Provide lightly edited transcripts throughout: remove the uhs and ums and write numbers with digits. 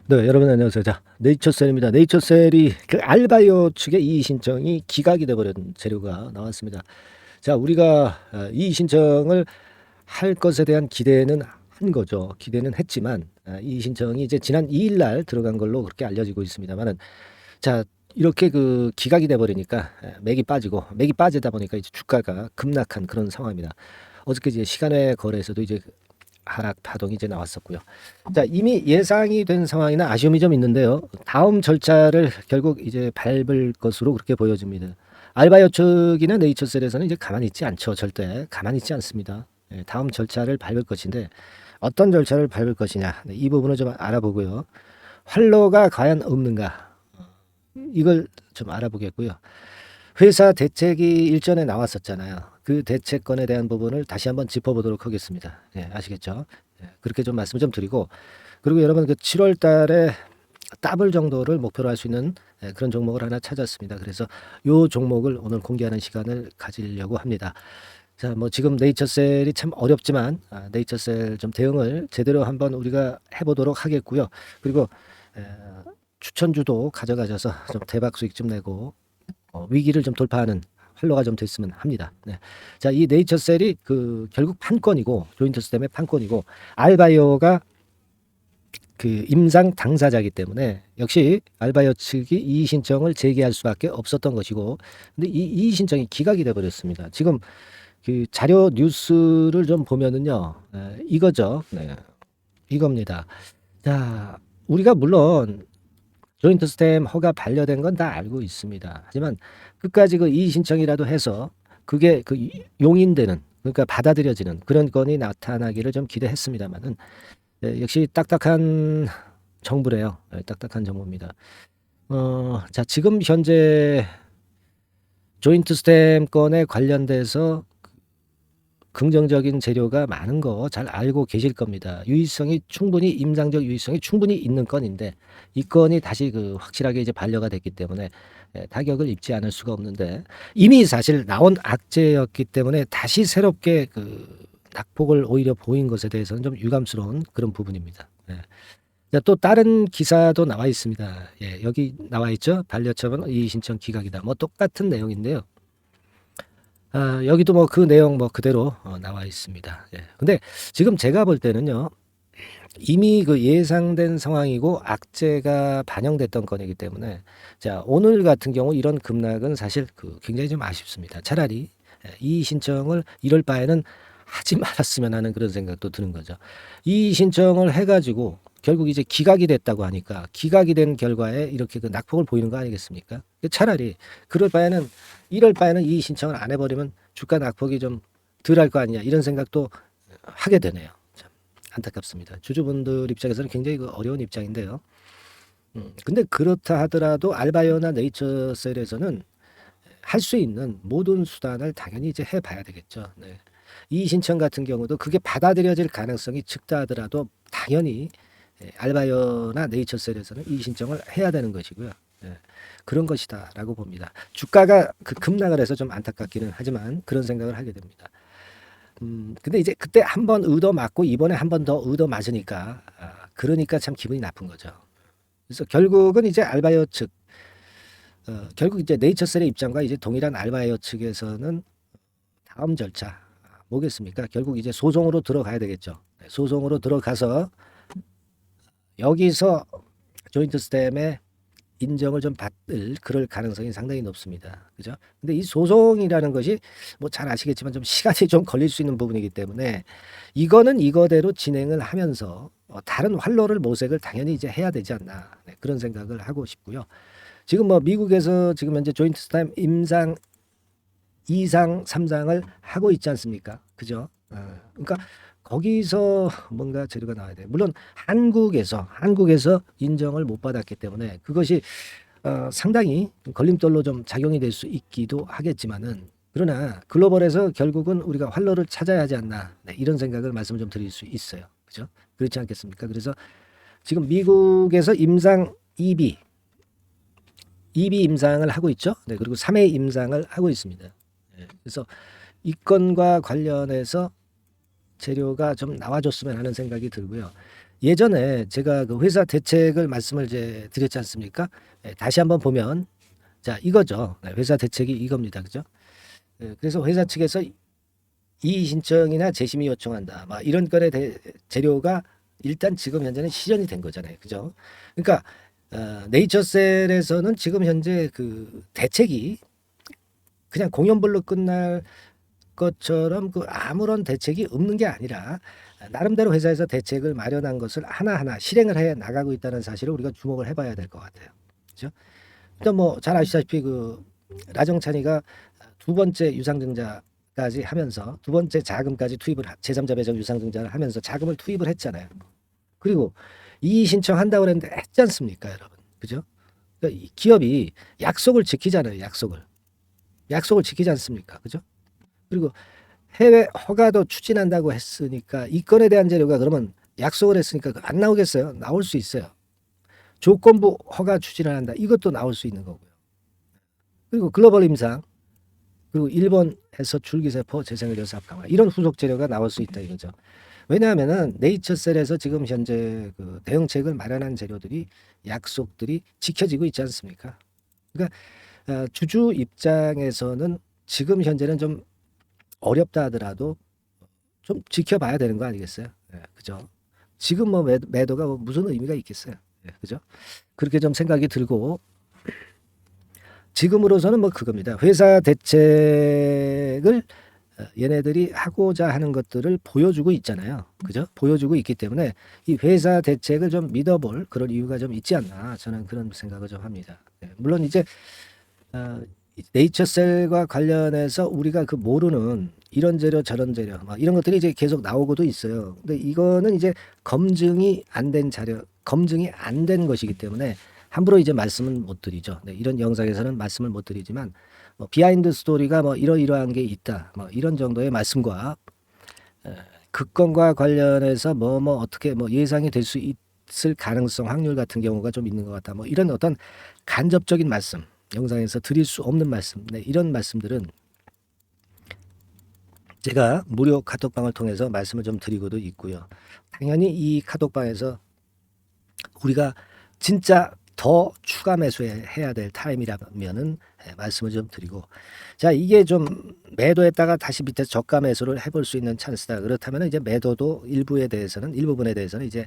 네, 여러분 안녕하세요. 자, 네이처셀입니다. 네이처셀이 그 알바이오 측의 이의 신청이 기각이 돼버린 재료가 나왔습니다. 자, 우리가 이의 신청을 할 것에 대한 기대는 한 거죠. 기대는 했지만 이의 신청이 이제 지난 2일 날 들어간 걸로 그렇게 알려지고 있습니다만은, 자, 이렇게 그 기각이 돼버리니까 맥이 빠지다 보니까 이제 주가가 급락한 그런 상황입니다. 어저께 이제 시간외 거래에서도 이제 하락 파동이 이제 나왔었고요. 자, 이미 예상이 된 상황이나 아쉬움이 좀 있는데요. 다음 절차를 결국 이제 밟을 것으로 그렇게 보여집니다. 알바이오 측이나 네이처셀에서는 이제 가만히 있지 않죠. 절대 가만히 있지 않습니다. 예, 다음 절차를 밟을 것인데 어떤 절차를 밟을 것이냐, 이 부분을 좀 알아보고요. 활로가 과연 없는가, 이걸 좀 알아보겠고요. 회사 대책이 일전에 나왔었잖아요. 그 대책건에 대한 부분을 다시 한번 짚어보도록 하겠습니다. 예, 아시겠죠? 예, 그렇게 좀 말씀을 좀 드리고, 그리고 여러분 그 7월 달에 더블 정도를 목표로 할 수 있는 그런 종목을 하나 찾았습니다. 그래서 요 종목을 오늘 공개하는 시간을 가지려고 합니다. 자, 뭐 지금 네이처셀이 참 어렵지만 네이처셀 좀 대응을 제대로 한번 우리가 해보도록 하겠고요. 그리고 에, 추천주도 가져가셔서 좀 대박 수익 좀 내고 위기를 좀 돌파하는 활로가 좀 됐으면 합니다. 네. 자, 이 네이처셀이 그 결국 판권이고 조인트 시스템의 판권이고 알바이오가 그 임상 당사자이기 때문에 역시 알바이오 측이 이의 신청을 제기할 수밖에 없었던 것이고, 근데 이 이의 신청이 기각이 돼 버렸습니다. 지금 그 자료 뉴스를 좀 보면은요, 이거죠. 네, 이겁니다. 자, 우리가 물론 조인트 스템 허가 반려된 건 다 알고 있습니다. 하지만 끝까지 그 이의 신청이라도 해서 그게 그 용인되는, 그러니까 받아들여지는 그런 건이 나타나기를 좀 기대했습니다만은, 역시 딱딱한 정부래요. 딱딱한 정부입니다. 자, 지금 현재 조인트 스템 건에 관련돼서 긍정적인 재료가 많은 거 잘 알고 계실 겁니다. 유의성이 충분히 임상적 유의성이 충분히 있는 건인데 이 건이 다시 그 확실하게 이제 반려가 됐기 때문에 타격을 입지 않을 수가 없는데, 이미 사실 나온 악재였기 때문에 다시 새롭게 그 낙폭을 오히려 보인 것에 대해서는 좀 유감스러운 그런 부분입니다. 예. 자, 또 다른 기사도 나와 있습니다. 예, 여기 나와 있죠. 반려처분 이의 신청 기각이다. 뭐 똑같은 내용인데요. 여기도 뭐 그 내용 뭐 그대로 나와 있습니다. 예. 근데 지금 제가 볼 때는요, 이미 그 예상된 상황이고 악재가 반영됐던 건이기 때문에, 자, 오늘 같은 경우 이런 급락은 사실 그 굉장히 좀 아쉽습니다. 차라리 이 신청을 이럴 바에는 하지 말았으면 하는 그런 생각도 드는 거죠. 이 신청을 해가지고 결국 이제 기각이 됐다고 하니까 기각이 된 결과에 이렇게 그 낙폭을 보이는 거 아니겠습니까? 차라리 그럴 바에는 이럴 바에는 이 신청을 안 해버리면 주가 낙폭이 좀 덜 할 거 아니냐, 이런 생각도 하게 되네요. 참 안타깝습니다. 주주분들 입장에서는 굉장히 그 어려운 입장인데요. 근데 그렇다 하더라도 알바이오나 네이처셀에서는 할 수 있는 모든 수단을 당연히 이제 해봐야 되겠죠. 네. 이 신청 같은 경우도 그게 받아들여질 가능성이 적다 하더라도 당연히 알바이오나 네이처셀에서는 이 신청을 해야 되는 것이고요. 예, 그런 것이다라고 봅니다. 주가가 그 급락을 해서 좀 안타깝기는 하지만 그런 생각을 하게 됩니다. 근데 이제 그때 한 번 의도 맞고 이번에 한 번 더 의도 맞으니까 그러니까 참 기분이 나쁜 거죠. 그래서 결국은 이제 알바이오 측, 결국 이제 네이처셀의 입장과 이제 동일한 알바이오 측에서는 다음 절차 뭐겠습니까? 결국 이제 소송으로 들어가야 되겠죠. 네, 소송으로 들어가서 여기서 조인트 스템의 인정을 좀 받을 그럴 가능성이 상당히 높습니다. 그죠? 근데 이 소송이라는 것이 뭐 잘 아시겠지만 좀 시간이 좀 걸릴 수 있는 부분이기 때문에 이거는 이거대로 진행을 하면서 다른 활로를 모색을 당연히 이제 해야 되지 않나, 네, 그런 생각을 하고 싶고요. 지금 뭐 미국에서 지금 현재 조인트 스템 임상 2상, 3상을 하고 있지 않습니까? 그죠? 그러니까 거기서 뭔가 재료가 나와야 돼요. 물론 한국에서 인정을 못 받았기 때문에 그것이 상당히 걸림돌로 좀 작용이 될 수 있기도 하겠지만은, 그러나 글로벌에서 결국은 우리가 활로를 찾아야 하지 않나, 네, 이런 생각을 말씀을 좀 드릴 수 있어요. 그죠? 그렇지 않겠습니까? 그래서 지금 미국에서 임상 2비 임상을 하고 있죠. 네, 그리고 3회 임상을 하고 있습니다. 네, 그래서 이 건과 관련해서 재료가 좀 나와줬으면 하는 생각이 들고요. 예전에 제가 그 회사 대책을 말씀을 이제 드렸지 않습니까? 예, 다시 한번 보면 자 이거죠. 네, 회사 대책이 이겁니다. 그죠? 예, 그래서 회사 측에서 이의 신청이나 재심의 요청한다. 막 이런 건에 대해 재료가 일단 지금 현재는 실현이 된 거잖아요. 그죠? 그러니까 네이처셀에서는 지금 현재 그 대책이 그냥 공연불로 끝날 것처럼 그 아무런 대책이 없는 게 아니라 나름대로 회사에서 대책을 마련한 것을 하나하나 실행을 해 나가고 있다는 사실을 우리가 주목을 해봐야 될 것 같아요. 그렇죠? 일단 뭐 잘 아시다시피 그 라정찬이가 두 번째 유상증자까지 하면서 두 번째 자금까지 투입을 제3자 배정 유상증자를 하면서 자금을 투입을 했잖아요. 그리고 이의 신청한다고 그랬는데 했지 않습니까, 여러분? 그죠? 그러니까 이 기업이 약속을 지키잖아요, 약속을 지키지 않습니까? 그죠? 그리고 해외 허가도 추진한다고 했으니까 이 건에 대한 재료가 그러면 약속을 했으니까 안 나오겠어요? 나올 수 있어요. 조건부 허가 추진을 한다. 이것도 나올 수 있는 거고요. 그리고 글로벌 임상, 그리고 일본에서 줄기세포 재생의료 사업 강화 이런 후속 재료가 나올 수 있다 이거죠. 왜냐하면은 네이처셀에서 지금 현재 그 대응책을 마련한 재료들이 약속들이 지켜지고 있지 않습니까? 그러니까 주주 입장에서는 지금 현재는 좀 어렵다 하더라도 좀 지켜봐야 되는 거 아니겠어요? 예, 그죠? 지금 뭐 매도가 뭐 무슨 의미가 있겠어요? 예, 그죠? 그렇게 좀 생각이 들고 지금으로서는 뭐 그겁니다. 회사 대책을 얘네들이 하고자 하는 것들을 보여주고 있잖아요. 그죠? 보여주고 있기 때문에 이 회사 대책을 좀 믿어볼 그런 이유가 좀 있지 않나 저는 그런 생각을 좀 합니다. 예, 물론 이제 네이처셀과 관련해서 우리가 그 모르는 이런 재료 저런 재료 막 이런 것들이 이제 계속 나오고도 있어요. 근데 이거는 이제 검증이 안 된 자료, 검증이 안 된 것이기 때문에 함부로 이제 말씀은 못 드리죠. 네, 이런 영상에서는 말씀을 못 드리지만 뭐 비하인드 스토리가 뭐 이러이러한 게 있다. 뭐 이런 정도의 말씀과 그 건과 관련해서 뭐 어떻게 뭐 예상이 될 수 있을 가능성 확률 같은 경우가 좀 있는 것 같다. 뭐 이런 어떤 간접적인 말씀 영상에서 드릴 수 없는 말씀, 네, 이런 말씀들은 제가 무료 카톡방을 통해서 말씀을 좀 드리고도 있고요. 당연히 이 카톡방에서 우리가 진짜 더 추가 매수해야 될 타임이라면은 말씀을 좀 드리고 자 이게 좀 매도했다가 다시 밑에서 저가 매수를 해볼 수 있는 찬스다. 그렇다면 이제 매도도 일부분에 대해서는 이제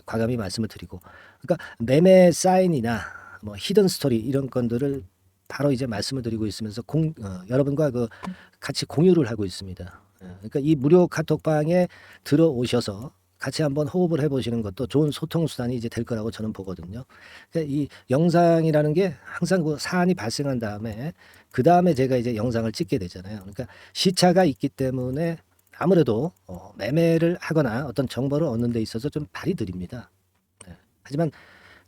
과감히 말씀을 드리고 그러니까 매매 사인이나 뭐 히든 스토리 이런 건들을 바로 이제 말씀을 드리고 있으면서 여러분과 그 같이 공유를 하고 있습니다. 그러니까 이 무료 카톡방에 들어오셔서 같이 한번 호흡을 해보시는 것도 좋은 소통 수단이 이제 될 거라고 저는 보거든요. 그러니까 이 영상이라는 게 항상 그 사안이 발생한 다음에 그 다음에 제가 이제 영상을 찍게 되잖아요. 그러니까 시차가 있기 때문에 아무래도 매매를 하거나 어떤 정보를 얻는 데 있어서 좀 발이 느립니다. 하지만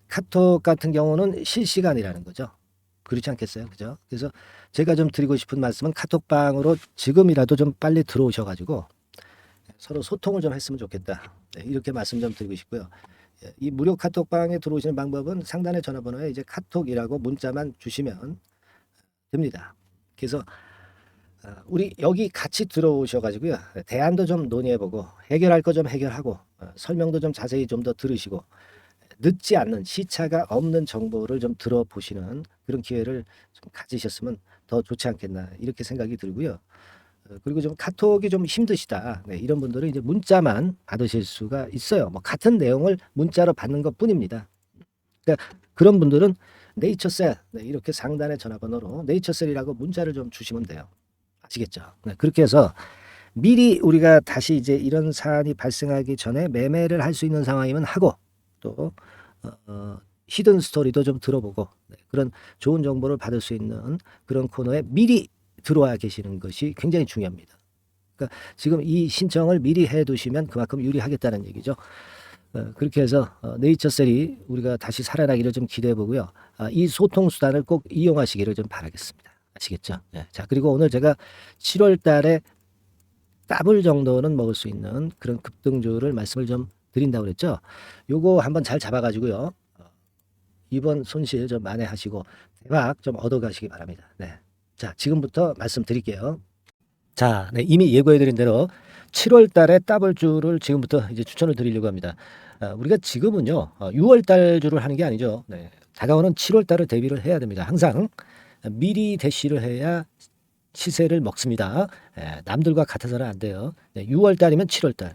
카톡 같은 경우는 실시간이라는 거죠. 그렇지 않겠어요? 그죠? 그래서 제가 좀 드리고 싶은 말씀은 카톡방으로 지금이라도 좀 빨리 들어오셔가지고 서로 소통을 좀 했으면 좋겠다. 네, 이렇게 말씀 좀 드리고 싶고요. 이 무료 카톡방에 들어오시는 방법은 상단의 전화번호에 이제 카톡이라고 문자만 주시면 됩니다. 그래서 우리 여기 같이 들어오셔가지고요. 대안도 좀 논의해보고 해결할 거 좀 해결하고 설명도 좀 자세히 좀 더 들으시고 늦지 않는 시차가 없는 정보를 좀 들어보시는 그런 기회를 좀 가지셨으면 더 좋지 않겠나 이렇게 생각이 들고요. 그리고 좀 카톡이 좀 힘드시다. 네, 이런 분들은 이제 문자만 받으실 수가 있어요. 뭐 같은 내용을 문자로 받는 것 뿐입니다. 그러니까 그런 분들은 네이처셀 네, 이렇게 상단의 전화번호로 네이처셀이라고 문자를 좀 주시면 돼요. 아시겠죠? 네, 그렇게 해서 미리 우리가 다시 이제 이런 사안이 발생하기 전에 매매를 할 수 있는 상황이면 하고 또 히든 스토리도 좀 들어보고 네, 그런 좋은 정보를 받을 수 있는 그런 코너에 미리 들어와 계시는 것이 굉장히 중요합니다. 그러니까 지금 이 신청을 미리 해두시면 그만큼 유리하겠다는 얘기죠. 그렇게 해서 네이처셀이 우리가 다시 살아나기를 좀 기대해 보고요. 이 소통 수단을 꼭 이용하시기를 좀 바라겠습니다. 아시겠죠? 네. 자 그리고 오늘 제가 7월 달에 더블 정도는 먹을 수 있는 그런 급등주를 말씀을 좀 드린다고 그랬죠. 요거 한번 잘 잡아가지고요. 이번 손실 좀 만회하시고 대박 좀 얻어가시기 바랍니다. 네. 자, 지금부터 말씀드릴게요. 자, 네, 이미 예고해드린 대로 7월 달에 더블주를 지금부터 이제 추천을 드리려고 합니다. 우리가 지금은요 6월 달주를 하는 게 아니죠. 네. 다가오는 7월 달을 대비를 해야 됩니다. 항상 미리 대시를 해야 시세를 먹습니다. 남들과 같아서는 안 돼요. 네, 6월 달이면 7월 달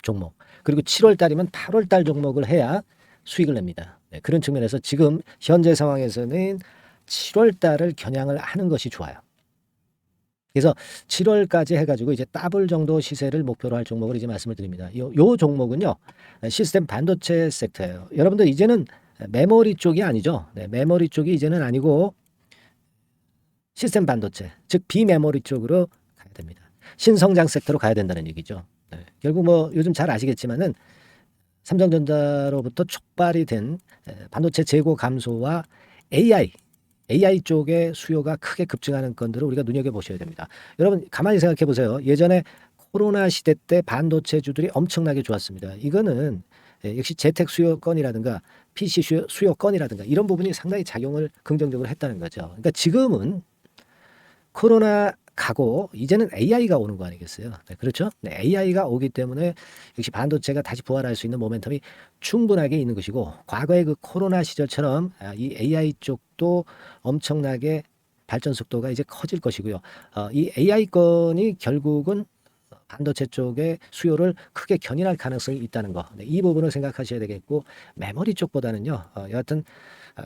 종목, 그리고 7월 달이면 8월 달 종목을 해야 수익을 냅니다. 네, 그런 측면에서 지금 현재 상황에서는 7월 달을 겨냥을 하는 것이 좋아요. 그래서 7월까지 해가지고 이제 더블 정도 시세를 목표로 할 종목을 이제 말씀을 드립니다. 요 종목은요 시스템 반도체 섹터예요. 여러분들 이제는 메모리 쪽이 아니죠. 네, 메모리 쪽이 이제는 아니고 시스템 반도체, 즉 비메모리 쪽으로 가야 됩니다. 신성장 섹터로 가야 된다는 얘기죠. 네, 결국 뭐 요즘 잘 아시겠지만은 삼성전자로부터 촉발이 된 반도체 재고 감소와 AI 쪽의 수요가 크게 급증하는 건들을 우리가 눈여겨보셔야 됩니다. 여러분 가만히 생각해 보세요. 예전에 코로나 시대 때 반도체주들이 엄청나게 좋았습니다. 이거는 역시 재택 수요건이라든가 PC 수요건이라든가 이런 부분이 상당히 작용을 긍정적으로 했다는 거죠. 그러니까 지금은 코로나 가고 이제는 AI가 오는 거 아니겠어요? 네, 그렇죠? 네, AI가 오기 때문에 역시 반도체가 다시 부활할 수 있는 모멘텀이 충분하게 있는 것이고, 과거의 그 코로나 시절처럼 이 AI 쪽도 엄청나게 발전 속도가 이제 커질 것이고요. 이 AI 건이 결국은 반도체 쪽의 수요를 크게 견인할 가능성이 있다는 거. 네, 이 부분을 생각하셔야 되겠고, 메모리 쪽보다는요. 여하튼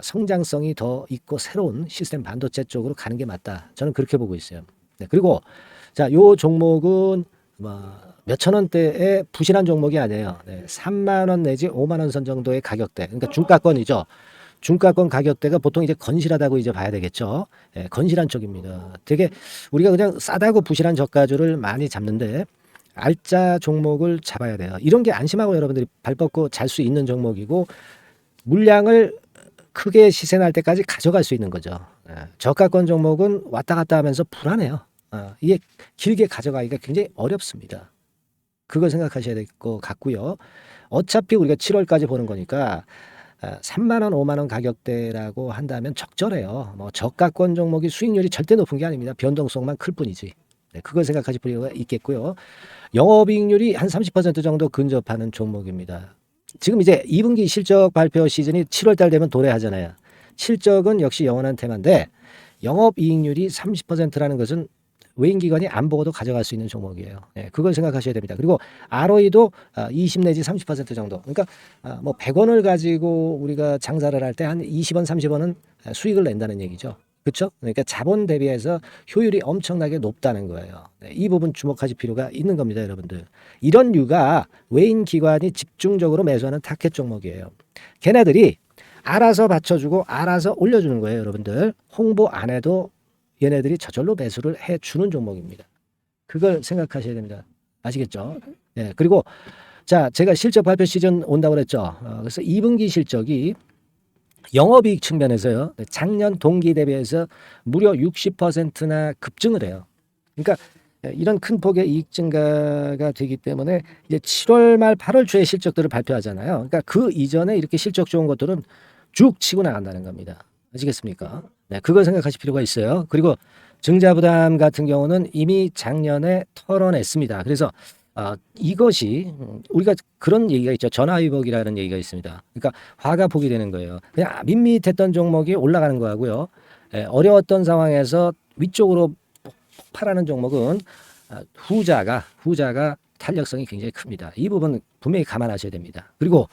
성장성이 더 있고 새로운 시스템 반도체 쪽으로 가는 게 맞다. 저는 그렇게 보고 있어요. 네, 그리고 자, 요 종목은 몇천 원대의 부실한 종목이 아니에요. 네, 3만 원 내지 5만 원 선 정도의 가격대. 그러니까 중가권이죠. 중가권 가격대가 보통 이제 건실하다고 이제 봐야 되겠죠. 예, 건실한 쪽입니다. 되게 우리가 그냥 싸다고 부실한 저가주를 많이 잡는데 알짜 종목을 잡아야 돼요. 이런 게 안심하고 여러분들이 발 뻗고 잘 수 있는 종목이고, 물량을 크게 시세 날 때까지 가져갈 수 있는 거죠. 저가권 종목은 왔다 갔다 하면서 불안해요. 이게 길게 가져가기가 굉장히 어렵습니다. 그걸 생각하셔야 될 것 같고요. 어차피 우리가 7월까지 보는 거니까 3만 원, 5만 원 가격대라고 한다면 적절해요. 뭐 저가권 종목이 수익률이 절대 높은 게 아닙니다. 변동성만 클 뿐이지. 네, 그걸 생각하실 필요가 있겠고요. 영업이익률이 한 30% 정도 근접하는 종목입니다. 지금 이제 2분기 실적 발표 시즌이 7월 달 되면 도래하잖아요. 실적은 역시 영원한 테마인데 영업이익률이 30%라는 것은 외인기관이 안 보고도 가져갈 수 있는 종목이에요. 네, 그걸 생각하셔야 됩니다. 그리고 ROE도 20 내지 30% 정도. 그러니까 뭐 100원을 가지고 우리가 장사를 할 때 한 20원, 30원은 수익을 낸다는 얘기죠. 그렇죠? 그러니까 자본 대비해서 효율이 엄청나게 높다는 거예요. 네, 이 부분 주목하실 필요가 있는 겁니다, 여러분들. 이런 류가 외인 기관이 집중적으로 매수하는 타켓 종목이에요. 걔네들이 알아서 받쳐주고 알아서 올려주는 거예요, 여러분들. 홍보 안 해도 얘네들이 저절로 매수를 해주는 종목입니다. 그걸 생각하셔야 됩니다. 아시겠죠? 네, 그리고 자, 제가 실적 발표 시즌 온다고 그랬죠. 그래서 2분기 실적이 영업이익 측면에서요, 작년 동기 대비해서 무려 60%나 급증을 해요. 그러니까 이런 큰 폭의 이익 증가가 되기 때문에 이제 7월 말 8월 초에 실적들을 발표하잖아요. 그러니까 그 이전에 이렇게 실적 좋은 것들은 쭉 치고 나간다는 겁니다. 아시겠습니까? 네, 그걸 생각하실 필요가 있어요. 그리고 증자부담 같은 경우는 이미 작년에 털어냈습니다. 그래서 이것이 우리가 그런 얘기가 있죠. 전화위복이라는 얘기가 있습니다. 그러니까 화가 복이 되는 거예요. 그냥 밋밋했던 종목이 올라가는 거하고요. 어려웠던 상황에서 위쪽으로 폭발하는 종목은 후자가 탄력성이 굉장히 큽니다. 이 부분 분명히 감안하셔야 됩니다. 그리고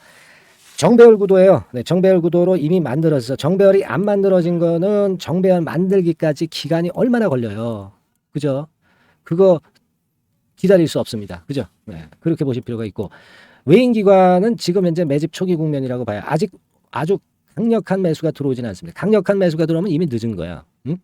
정배열 구도예요. 네, 정배열 구도로 이미 만들어서 정배열이 안 만들어진 거는 정배열 만들기까지 기간이 얼마나 걸려요. 그죠? 그거 기다릴 수 없습니다. 그죠? 네, 그렇게 보실 필요가 있고, 외인기관은 지금 현재 매집 초기 국면이라고 봐요. 아직 아주 강력한 매수가 들어오지는 않습니다. 강력한 매수가 들어오면 이미 늦은 거야. 응?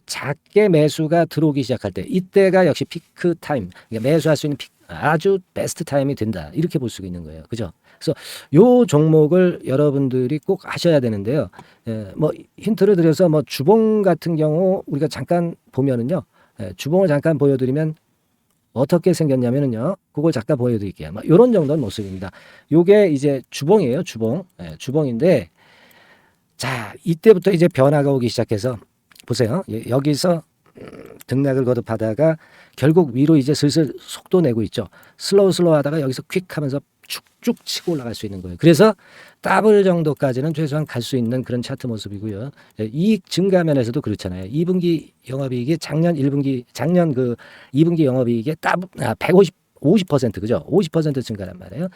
작게 매수가 들어오기 시작할 때, 이때가 역시 피크 타임, 그러니까 매수할 수 있는 아주 베스트 타임이 된다. 이렇게 볼 수가 있는 거예요. 그죠? 그래서 요 종목을 여러분들이 꼭 하셔야 되는데요. 뭐 힌트를 드려서 뭐 주봉 같은 경우 우리가 잠깐 보면은요, 주봉을 잠깐 보여드리면 어떻게 생겼냐면은요, 그걸 잠깐 보여드릴게요. 뭐 이런 정도는 모습입니다. 요게 이제 주봉이에요, 주봉. 주봉인데, 자, 이때부터 이제 변화가 오기 시작해서 보세요. 여기서 등락을 거듭하다가 결국 위로 이제 슬슬 속도 내고 있죠. 슬로우 하다가 여기서 퀵 하면서 쭉쭉 치고 올라갈 수 있는 거예요. 그래서 더블 정도까지는 최소한 갈 수 있는 그런 차트 모습이고요. 이익 증가 면에서도 그렇잖아요. 2분기 영업이익이 작년 2분기 영업이익의 50% 그죠? 50% 증가란 말이에요.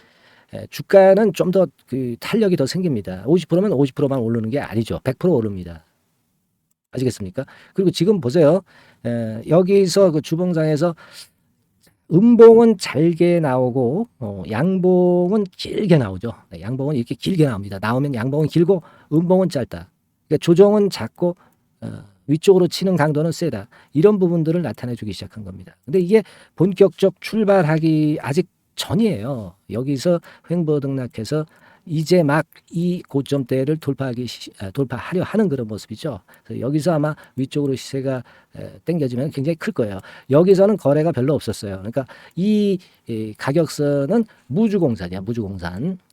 주가는 좀 더 그 탄력이 더 생깁니다. 50%면 50%만 오르는 게 아니죠. 100% 오릅니다. 아시겠습니까? 그리고 지금 보세요. 여기서 그 주봉상에서 음봉은 잘게 나오고 양봉은 길게 나오죠. 양봉은 이렇게 길게 나옵니다. 나오면 양봉은 길고 음봉은 짧다. 그러니까 조정은 작고 위쪽으로 치는 강도는 세다. 이런 부분들을 나타내주기 시작한 겁니다. 근데 이게 본격적 출발하기 아직 전이에요. 여기서 횡보등락해서 이제 막 이 고점대를 돌파하려 하는 그런 모습이죠. 그래서 여기서 아마 위쪽으로 시세가 당겨지면 굉장히 클 거예요. 여기서는 거래가 별로 없었어요. 그러니까 이 가격선은 무주공산이야.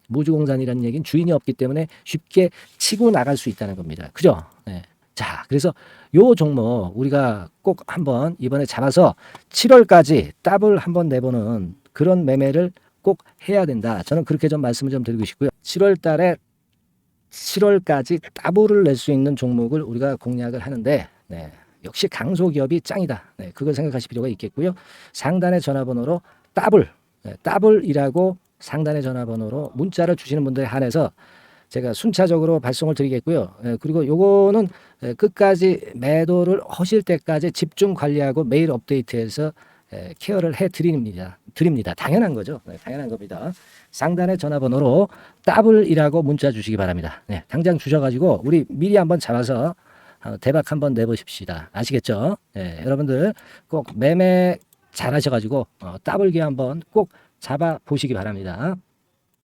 무주공산이라는 얘기는 주인이 없기 때문에 쉽게 치고 나갈 수 있다는 겁니다. 그죠? 네. 자, 그래서 요 종목 우리가 꼭 한번 이번에 잡아서 7월까지 더블 한번 내보는 그런 매매를 꼭 해야 된다. 저는 그렇게 좀 말씀을 좀 드리고 싶고요. 7월까지 더블을 낼 수 있는 종목을 우리가 공략을 하는데, 네, 역시 강소기업이 짱이다. 네, 그걸 생각하실 필요가 있겠고요. 상단의 전화번호로 더블이라고 상단의 전화번호로 문자를 주시는 분들에 한해서 제가 순차적으로 발송을 드리겠고요. 그리고 요거는 끝까지 매도를 하실 때까지 집중 관리하고 매일 업데이트해서 케어를 해 드립니다. 당연한 거죠. 네, 당연한 겁니다. 상단의 전화번호로 더블이라고 문자 주시기 바랍니다. 네, 당장 주셔가지고 우리 미리 한번 잡아서 대박 한번 내보십시다. 아시겠죠? 네, 여러분들 꼭 매매 잘 하셔가지고 더블기 한번 꼭 잡아 보시기 바랍니다.